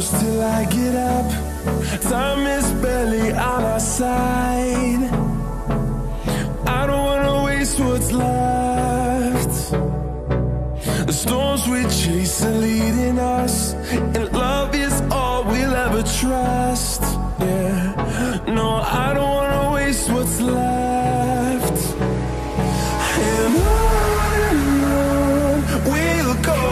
close till I get up. Time is barely on our side. I don't wanna waste what's left. The storms we chase are leading us, and love is all we'll ever trust. Yeah, no, I don't wanna waste what's left. And on we'll go,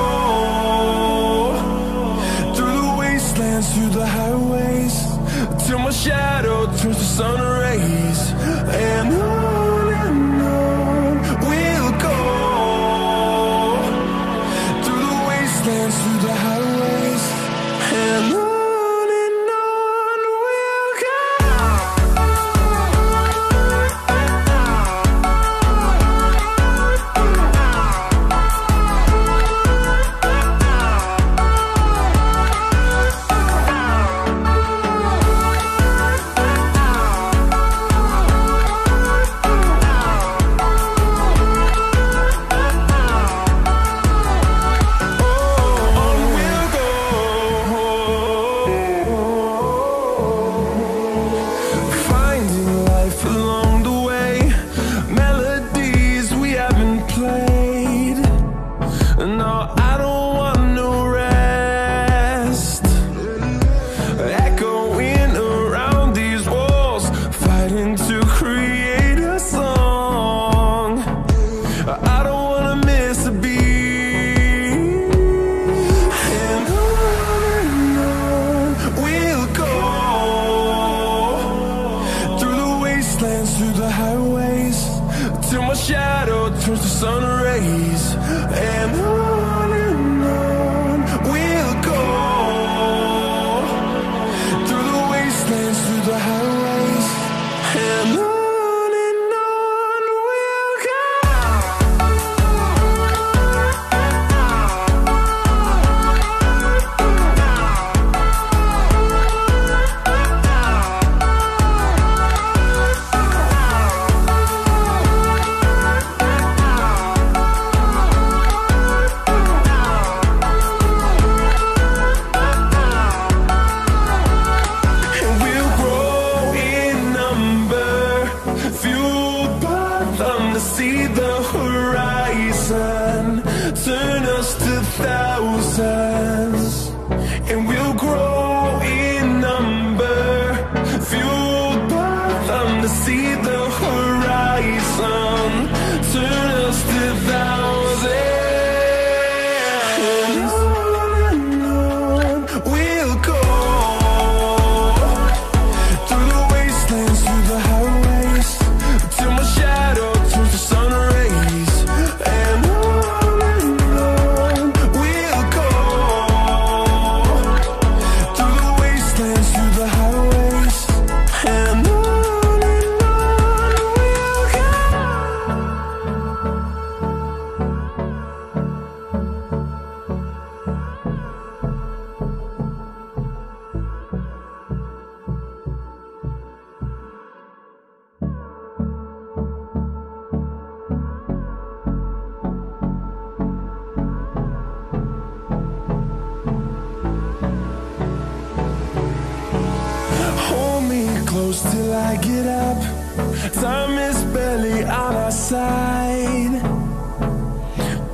through the wastelands, through the highways, till my shadow turns to sun rays. And on we'll go, through the wastelands, through the highways, and on. Through the highways, till my shadow turns to sun rays. And on we'll go, through the wastelands, through the highways, and on we'll go. See the horizon turn us to thousands, and we'll grow in number, fueled by them. To see the horizon turn us to thousands, and on we'll go, through the wastelands, through the highways, till my shadow turns to sun rays. And on we'll go, through the wastelands, through the highways, and on we'll go. Hold me close till I get up. Time is barely on our side.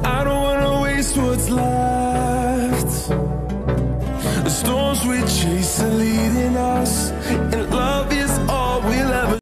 I don't wanna waste what's left. The storms we chase are leading us, and love